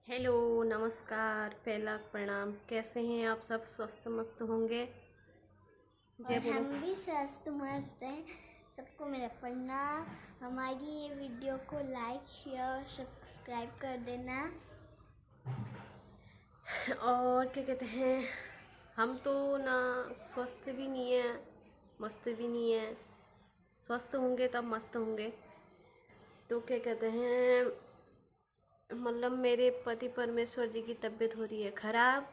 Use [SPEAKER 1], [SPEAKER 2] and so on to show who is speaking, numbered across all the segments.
[SPEAKER 1] Hello, नमस्कार, पहला प्रणाम। कैसे हैं आप सब? स्वस्थ मस्त होंगे? जय
[SPEAKER 2] और
[SPEAKER 1] बोलो।
[SPEAKER 2] हम भी स्वस्थ मस्त हैं। सबको मेरा प्रणाम। हमारी ये वीडियो को लाइक शेयर और सब्सक्राइब कर देना।
[SPEAKER 1] और क्या कहते हैं, हम तो ना स्वस्थ भी नहीं है, मस्त भी नहीं है। स्वस्थ होंगे तब मस्त होंगे। तो क्या कहते हैं, मतलब मेरे पति परमेश्वर जी की तबीयत हो रही है ख़राब।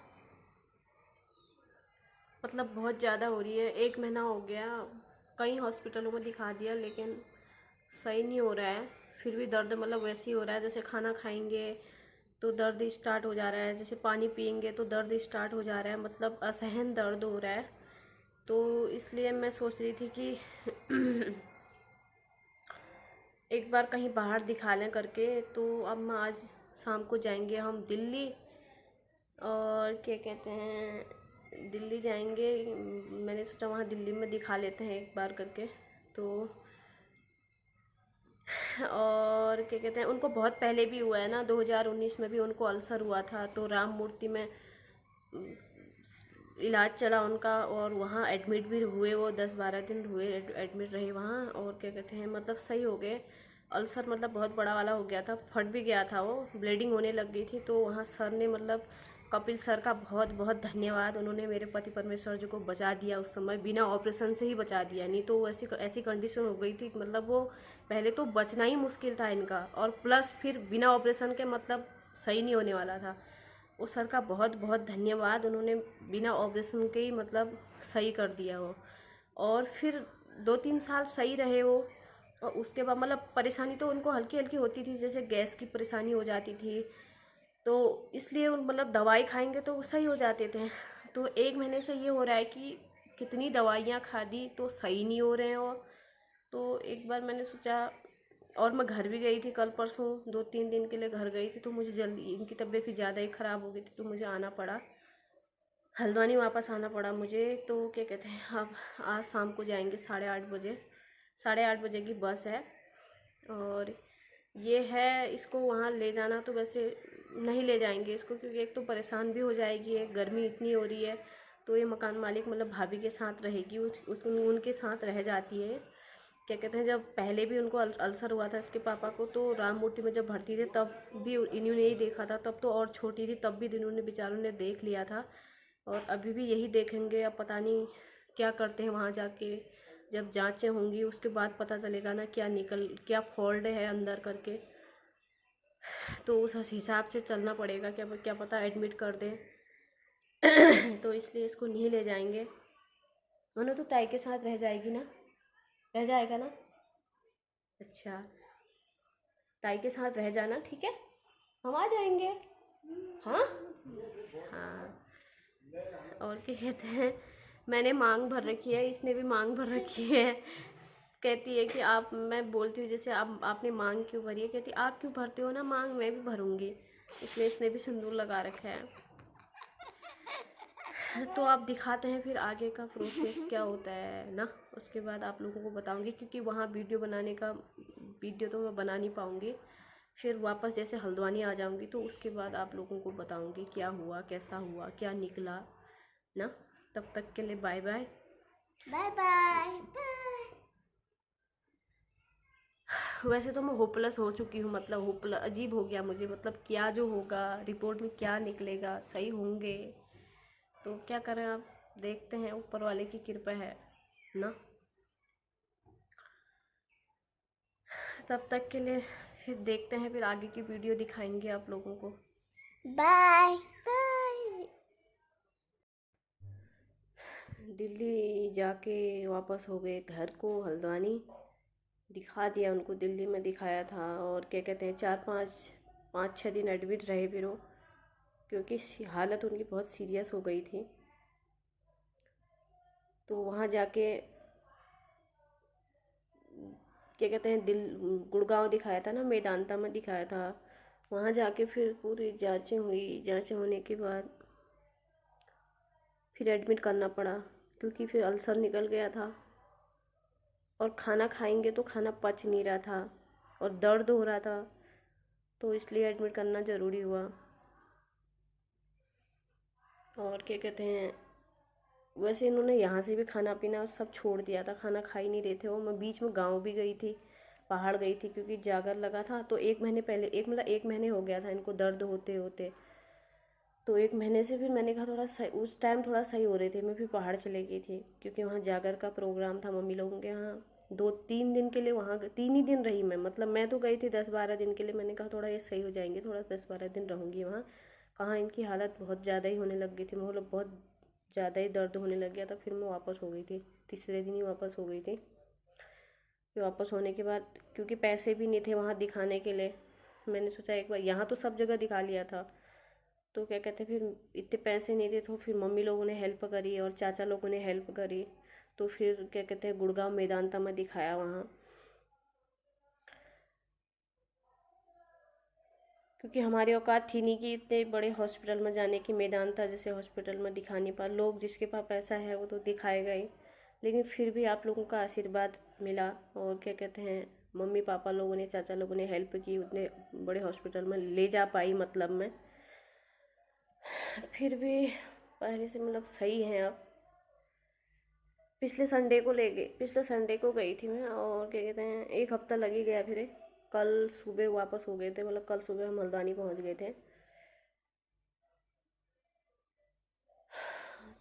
[SPEAKER 1] मतलब बहुत ज़्यादा हो रही है। 1 महीना हो गया, कई हॉस्पिटलों में दिखा दिया लेकिन सही नहीं हो रहा है। फिर भी दर्द मतलब वैसे ही हो रहा है, जैसे खाना खाएंगे तो दर्द स्टार्ट हो जा रहा है, जैसे पानी पियेंगे तो दर्द स्टार्ट हो जा रहा है, मतलब असहन दर्द हो रहा है। तो इसलिए मैं सोच रही थी कि एक बार कहीं बाहर दिखा लें करके। तो अब मैं आज शाम को जाएंगे हम दिल्ली, और क्या कहते हैं, दिल्ली जाएंगे। मैंने सोचा वहाँ दिल्ली में दिखा लेते हैं एक बार करके। तो और क्या कहते हैं, उनको बहुत पहले भी हुआ है ना, 2019 में भी उनको अल्सर हुआ था। तो राम मूर्ति में इलाज चला उनका, और वहाँ एडमिट भी हुए। वो 10-12 दिन हुए एडमिट रहे वहाँ। और क्या कहते हैं, मतलब सही हो गए। अल्सर मतलब बहुत बड़ा वाला हो गया था, फट भी गया था, वो ब्लीडिंग होने लग गई थी। तो वहाँ सर ने मतलब कपिल सर का बहुत बहुत धन्यवाद। उन्होंने मेरे पति परमेश्वर जी को बचा दिया उस समय, बिना ऑपरेशन से ही बचा दिया। नहीं तो ऐसी ऐसी कंडीशन हो गई थी, मतलब वो पहले तो बचना ही मुश्किल था इनका, और प्लस फिर बिना ऑपरेशन के मतलब सही नहीं होने वाला था। उस सर का बहुत बहुत धन्यवाद, उन्होंने बिना ऑपरेशन के ही मतलब सही कर दिया वो। और फिर 2-3 साल सही रहे वो। और उसके बाद मतलब परेशानी तो उनको हल्की हल्की होती थी, जैसे गैस की परेशानी हो जाती थी। तो इसलिए मतलब दवाई खाएंगे तो सही हो जाते थे। तो 1 महीने से ये हो रहा है कि कितनी दवाइयाँ खा दी तो सही नहीं हो रहे हैं। और तो एक बार मैंने सोचा, और मैं घर भी गई थी कल परसों, 2-3 दिन के लिए घर गई थी। तो मुझे जल्दी इनकी तबीयत भी ज़्यादा ही ख़राब हो गई थी, तो मुझे आना पड़ा, हल्द्वानी वापस आना पड़ा मुझे। तो क्या कहते हैं, अब आज शाम को जाएंगे 8:30 बजे। 8:30 बजे की बस है। और ये है, इसको वहाँ ले जाना तो वैसे नहीं ले जाएंगे इसको, क्योंकि एक तो परेशान भी हो जाएगी, एक गर्मी इतनी हो रही है। तो ये मकान मालिक मतलब भाभी के साथ रहेगी, उनके साथ रह जाती है। क्या कहते हैं, जब पहले भी उनको अल्सर हुआ था इसके पापा को, तो राम मूर्ति में जब भर्ती थे तब भी इन्होंने ही देखा था। तब तो और छोटी थी, तब भी इन्होंने बेचारों ने देख लिया था। और अभी भी यही देखेंगे। अब पता नहीं क्या करते हैं वहाँ जाके। जब जांचें होंगी उसके बाद पता चलेगा ना, क्या फॉल्ट है अंदर करके। तो उस हिसाब से चलना पड़ेगा, क्या क्या पता एडमिट कर दें। तो इसलिए इसको नहीं ले जाएंगे। मनु तो ताई के साथ रह जाएगी ना? रह जाएगा ना? अच्छा, ताई के साथ रह जाना, ठीक है, हम आ जाएंगे। हाँ हाँ। और क्या कहते हैं, मैंने मांग भर रखी है, इसने भी मांग भर रखी है। कहती है कि आप, मैं बोलती हूँ जैसे आप, आपने मांग क्यों भरी है, कहती आप क्यों भरते हो ना मांग, मैं भी भरूंगी। इसलिए इसने भी सिंदूर लगा रखा है। तो आप दिखाते हैं फिर आगे का प्रोसेस क्या होता है ना, उसके बाद आप लोगों को बताऊंगी। क्योंकि वहाँ वीडियो तो मैं बना नहीं पाऊँगी। फिर वापस जैसे हल्द्वानी आ जाऊंगी तो उसके बाद आप लोगों को बताऊंगी क्या हुआ, कैसा हुआ, क्या निकला ना। तब तक के लिए bye bye.
[SPEAKER 2] Bye bye bye.
[SPEAKER 1] वैसे तो मैं होपलेस हो चुकी हूँ, मतलब होपलेस अजीब हो गया मुझे, मतलब क्या जो होगा रिपोर्ट में क्या निकलेगा, सही होंगे तो क्या करें। आप देखते हैं, ऊपर वाले की कृपा है ना। तब तक के लिए फिर देखते हैं, फिर आगे की वीडियो दिखाएंगे आप लोगों को।
[SPEAKER 2] Bye bye.
[SPEAKER 1] दिल्ली जाके वापस हो गए घर को, हल्द्वानी दिखा दिया उनको, दिल्ली में दिखाया था। और क्या कहते हैं, 4-5 5-6 दिन एडमिट रहे फिर वो, क्योंकि हालत उनकी बहुत सीरियस हो गई थी। तो वहाँ जाके क्या कहते हैं, गुड़गांव दिखाया था ना, मेदांता में दिखाया था। वहाँ जाके फिर पूरी जांचें हुई, जांचें होने के बाद फिर एडमिट करना पड़ा, क्योंकि फिर अल्सर निकल गया था। और खाना खाएंगे तो खाना पच नहीं रहा था, और दर्द हो रहा था, तो इसलिए एडमिट करना ज़रूरी हुआ। और क्या कहते हैं, वैसे इन्होंने यहाँ से भी खाना पीना सब छोड़ दिया था, खाना खा ही नहीं रहे थे वो। मैं बीच में गांव भी गई थी, पहाड़ गई थी, क्योंकि जागर लगा था। तो 1 महीने पहले, एक महीने हो गया था इनको दर्द होते होते। तो 1 महीने से फिर मैंने कहा थोड़ा सही, उस टाइम थोड़ा सही हो रहे थे, मैं फिर पहाड़ चले गई थी, क्योंकि वहाँ जागर का प्रोग्राम था मम्मी लोगों के यहाँ। 2-3 दिन के लिए वहाँ 3 ही दिन रही मैं, मतलब मैं तो गई थी 10-12 दिन के लिए। मैंने कहा थोड़ा ये सही हो जाएंगे, थोड़ा 10-12 दिन रहूँगी वहाँ। कहाँ इनकी हालत बहुत ज़्यादा ही होने लग गई थी, मतलब बहुत ज़्यादा ही दर्द होने लग गया था। फिर मैं वापस हो गई थी, तीसरे दिन ही वापस हो गई थी। फिर वापस होने के बाद, क्योंकि पैसे भी नहीं थे वहाँ दिखाने के लिए, मैंने सोचा एक बार, यहाँ तो सब जगह दिखा लिया था, तो क्या कहते, फिर इतने पैसे नहीं थे, तो फिर मम्मी लोगों ने हेल्प करी और चाचा लोगों ने हेल्प करी। तो फिर क्या कहते हैं, गुड़गांव मेदांता में दिखाया वहाँ, क्योंकि हमारी औकात थी नहीं कि इतने बड़े हॉस्पिटल में जाने की। मेदांता जैसे हॉस्पिटल में दिखा नहीं पा, लोग जिसके पास पैसा है वो तो दिखाएगा ही, लेकिन फिर भी आप लोगों का आशीर्वाद मिला। और क्या कहते हैं, मम्मी पापा लोगों ने, चाचा लोगों ने हेल्प की, उतने बड़े हॉस्पिटल में ले जा पाई, मतलब मैं। फिर भी पहले से मतलब सही है अब। पिछले संडे को गई थी मैं, और क्या कहते हैं, 1 हफ्ता लग ही गया फिर। कल सुबह वापस हो गए थे, मतलब कल सुबह हम हल्द्वानी पहुंच गए थे।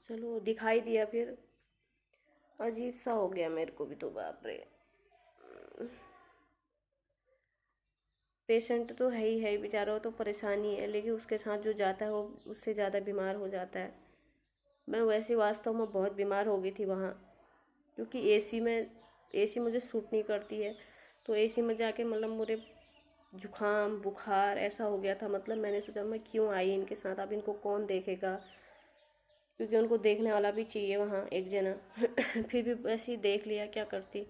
[SPEAKER 1] चलो दिखाई दिया फिर, अजीब सा हो गया मेरे को भी तो, बाप रे। पेशेंट तो है ही बेचारा, वो तो परेशानी है, लेकिन उसके साथ जो जाता है वो उससे ज़्यादा बीमार हो जाता है। मैं वैसे वास्तव में बहुत बीमार हो गई थी वहाँ, क्योंकि एसी मुझे सूट नहीं करती है। तो एसी में जाके मतलब मुझे जुकाम बुखार ऐसा हो गया था। मतलब मैंने सोचा मैं क्यों आई इनके साथ, अब इनको कौन देखेगा, क्योंकि उनको देखने वाला भी चाहिए वहाँ एक जना। फिर भी ऐसे ही देख लिया, क्या करती।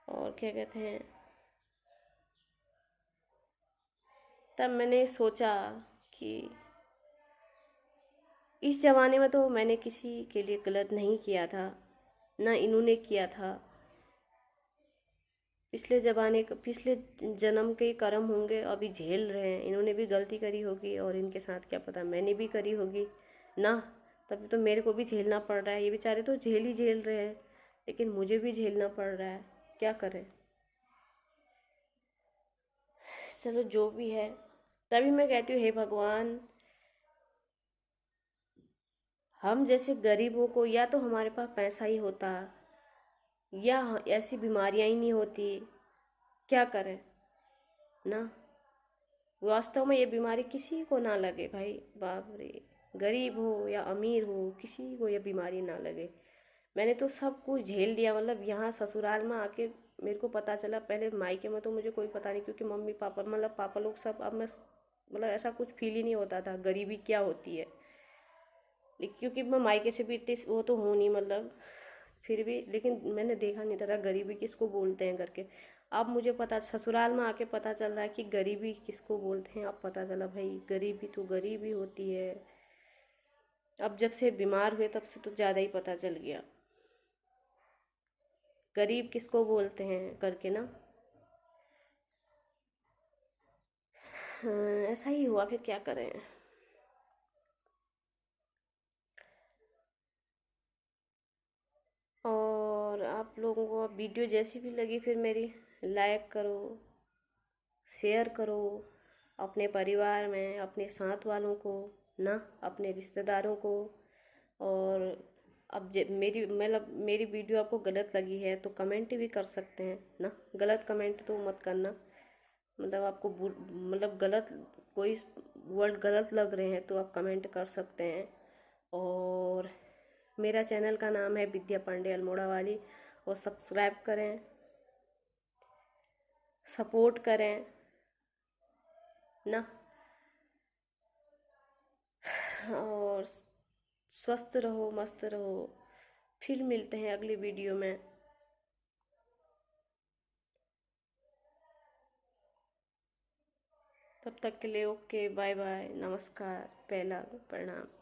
[SPEAKER 1] और क्या कहते हैं, तब मैंने सोचा कि इस ज़माने में तो मैंने किसी के लिए गलत नहीं किया था, ना इन्होंने किया था। पिछले जन्म के कर्म होंगे, अभी झेल रहे हैं। इन्होंने भी गलती करी होगी, और इनके साथ क्या पता मैंने भी करी होगी ना, तभी तो मेरे को भी झेलना पड़ रहा है। ये बेचारे तो झेल रहे हैं, लेकिन मुझे भी झेलना पड़ रहा है, क्या करें। चलो जो भी है, तभी मैं कहती हूँ हे भगवान, हम जैसे गरीबों को, या तो हमारे पास पैसा ही होता, या ऐसी बीमारियां ही नहीं होती, क्या करें ना। वास्तव में ये बीमारी किसी को ना लगे भाई, बाप रे। गरीब हो या अमीर हो, किसी को ये बीमारी ना लगे। मैंने तो सब कुछ झेल दिया, मतलब यहाँ ससुराल में आके मेरे को पता चला। पहले मायके में तो मुझे कोई पता नहीं, क्योंकि मम्मी पापा, मतलब पापा लोग सब, अब मैं मतलब ऐसा कुछ फील ही नहीं होता था गरीबी क्या होती है। लेकिन क्योंकि मैं मायके से भी इतनी वो तो हूँ नहीं, मतलब फिर भी, लेकिन मैंने देखा नहीं था गरीबी किसको बोलते हैं करके। अब मुझे पता, ससुराल में आके पता चल रहा है कि गरीबी किसको बोलते हैं। अब पता चला भाई, गरीबी तो गरीबी होती है। अब जब से बीमार हुए तब से तो ज़्यादा ही पता चल गया गरीब किसको बोलते हैं करके ना। हाँ, ऐसा ही हुआ, फिर क्या करें। और आप लोगों को वीडियो जैसी भी लगी, फिर मेरी लाइक करो, शेयर करो अपने परिवार में, अपने साथ वालों को ना, अपने रिश्तेदारों को। और अब मेरी वीडियो आपको गलत लगी है तो कमेंट भी कर सकते हैं ना। गलत कमेंट तो मत करना, मतलब आपको मतलब गलत कोई वर्ड गलत लग रहे हैं तो आप कमेंट कर सकते हैं। और मेरा चैनल का नाम है विद्या पांडे अल्मोड़ा वाली, और सब्सक्राइब करें, सपोर्ट करें ना। और स्वस्थ रहो, मस्त रहो। फिर मिलते हैं अगली वीडियो में। तब तक के लिए ओके, बाय बाय, नमस्कार, पहला प्रणाम।